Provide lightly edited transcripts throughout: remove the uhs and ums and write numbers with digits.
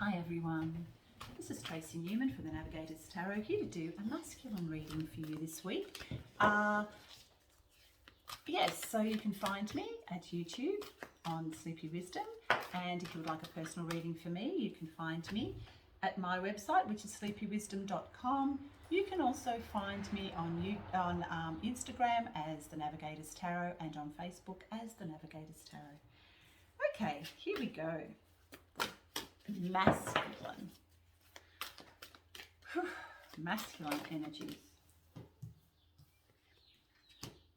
Hi everyone, this is Tracy Newman for the Navigators Tarot, here to do a masculine reading for you this week. Yes, so you can find me at YouTube on Sleepy Wisdom, and if you would like a personal reading for me, you can find me at my website, which is sleepywisdom.com. You can also find me on Instagram as the Navigators Tarot and on Facebook as the Navigators Tarot. Okay, here we go. Masculine. Masculine energies.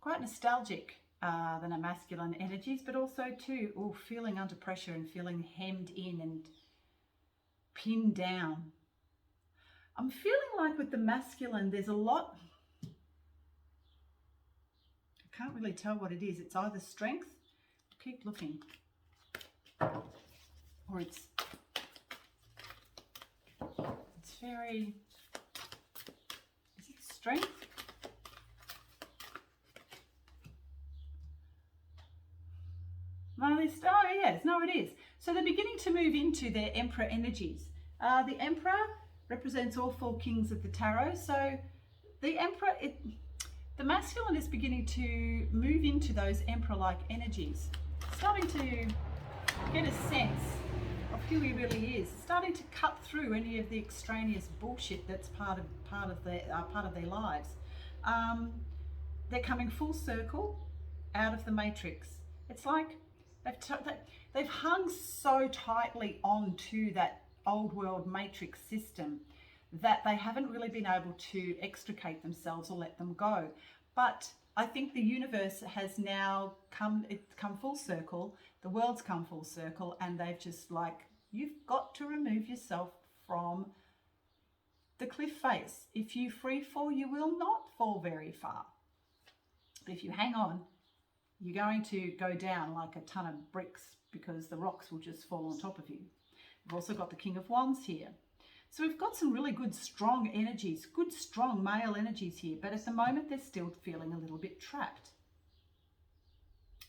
Quite nostalgic than a masculine energies, but also too, feeling under pressure and feeling hemmed in and pinned down. I'm feeling like with the masculine, there's a lot. I can't really tell what it is. It's either strength, keep looking, or it's very, is it strength? No, yes, no it is. So they're beginning to move into their Emperor energies. The Emperor represents all four kings of the tarot. So the Emperor, the masculine is beginning to move into those Emperor-like energies. Starting to get a sense of who he really is, starting to cut through any of the extraneous bullshit that's part of their lives. They're coming full circle out of the matrix. It's like they've hung so tightly onto that old world matrix system that they haven't really been able to extricate themselves or let them go. But I think the universe has now come full circle, the world's come full circle, and they've just like, you've got to remove yourself from the cliff face. If you free fall, you will not fall very far. But if you hang on, you're going to go down like a ton of bricks because the rocks will just fall on top of you. We've also got the King of Wands here. So we've got some really good, strong energies, good, strong male energies here. But at the moment, they're still feeling a little bit trapped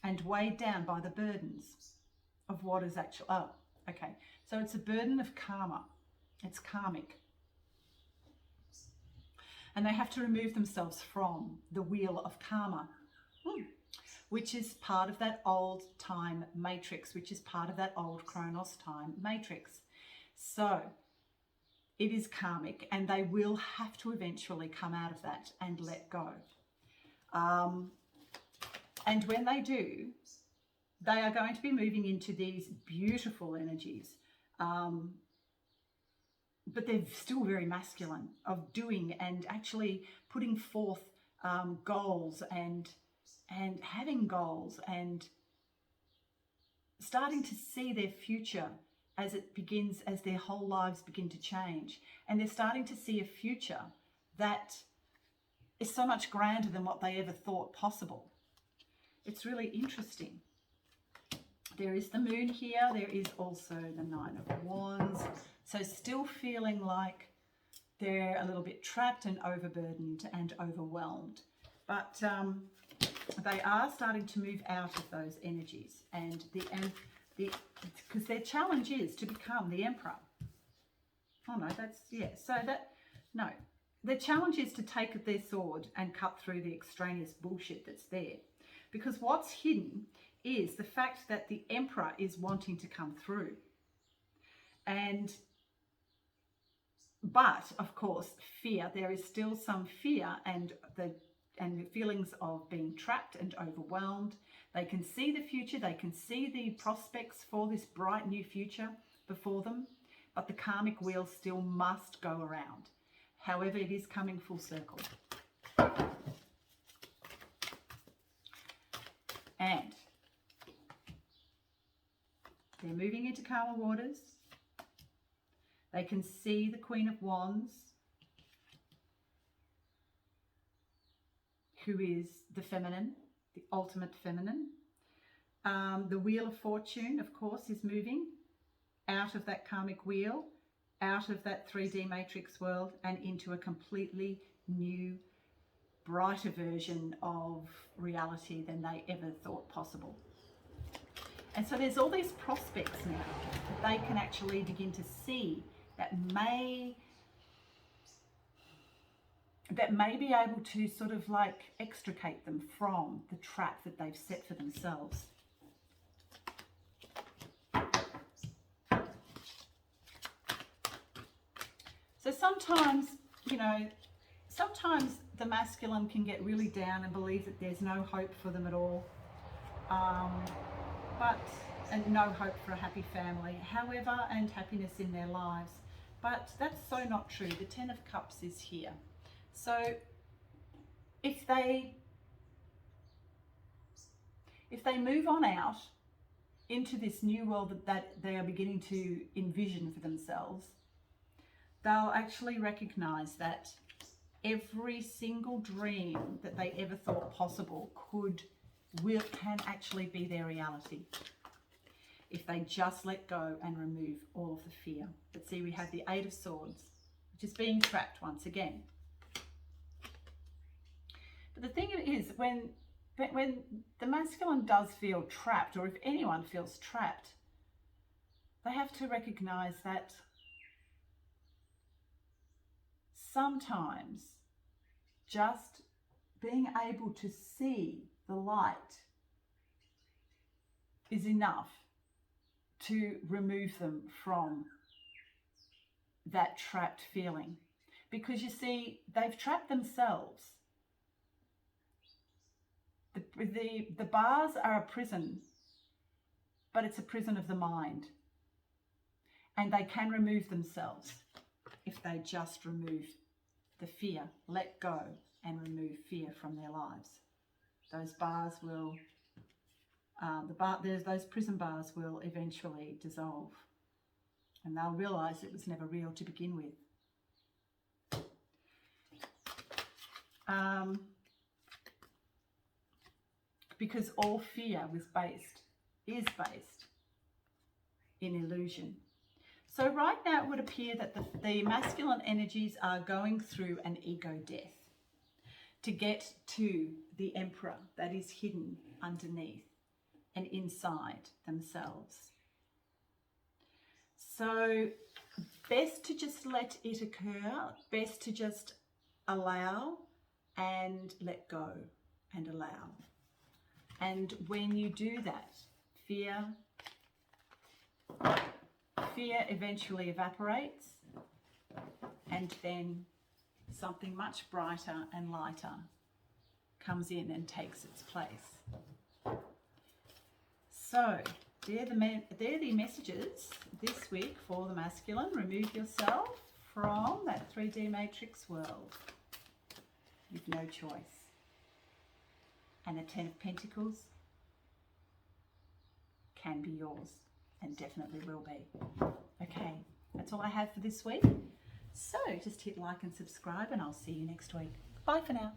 and weighed down by the burdens of what is actually, okay. So it's a burden of karma. It's karmic. And they have to remove themselves from the wheel of karma, which is part of that old time matrix, which is part of that old Chronos time matrix. So it is karmic, and they will have to eventually come out of that and let go. And when they do, they are going to be moving into these beautiful energies. But they're still very masculine, of doing and actually putting forth goals and having goals and starting to see their future as their whole lives begin to change. And they're starting to see a future that is so much grander than what they ever thought possible. It's really interesting. There is the moon here. There is also the Nine of Wands. So still feeling like they're a little bit trapped and overburdened and overwhelmed. But they are starting to move out of those energies. And because their challenge is to become the Emperor. Oh no, no. Their challenge is to take their sword and cut through the extraneous bullshit that's there. Because what's hidden is the fact that the Emperor is wanting to come through. But of course, fear. There is still some fear and the feelings of being trapped and overwhelmed. They can see the future. They can see the prospects for this bright new future before them. But the karmic wheel still must go around. However, it is coming full circle. And they're moving into calmer waters. They can see the Queen of Wands, who is the feminine, the ultimate feminine. The Wheel of Fortune, of course, is moving out of that karmic wheel, out of that 3D matrix world, and into a completely new, brighter version of reality than they ever thought possible. And so there's all these prospects now that they can actually begin to see that may be able to sort of like extricate them from the trap that they've set for themselves. So sometimes, you know, sometimes the masculine can get really down and believe that there's no hope for them at all. And no hope for a happy family, however, and happiness in their lives. But that's so not true. The Ten of Cups is here. So if they move on out into this new world that they are beginning to envision for themselves, they'll actually recognize that every single dream that they ever thought possible can actually be their reality if they just let go and remove all of the fear. But see, we have the Eight of Swords, which is being trapped once again. But the thing is, when the masculine does feel trapped, or if anyone feels trapped, they have to recognize that sometimes just being able to see the light is enough to remove them from that trapped feeling. Because you see, they've trapped themselves. The bars are a prison, but it's a prison of the mind. And they can remove themselves if they just remove the fear, let go and remove fear from their lives. Those bars will, those prison bars will eventually dissolve, and they'll realise it was never real to begin with. Because all fear is based in illusion. So right now it would appear that the masculine energies are going through an ego death to get to the Emperor that is hidden underneath and inside themselves. So best to just let it occur, best to just allow and let go and allow. And when you do that, fear eventually evaporates, and then something much brighter and lighter comes in and takes its place. So they're the messages this week for the masculine. Remove yourself from that 3D matrix world. You've no choice. And the Ten of Pentacles can be yours, and definitely will be. Okay, that's all I have for this week. So just hit like and subscribe, and I'll see you next week. Bye for now.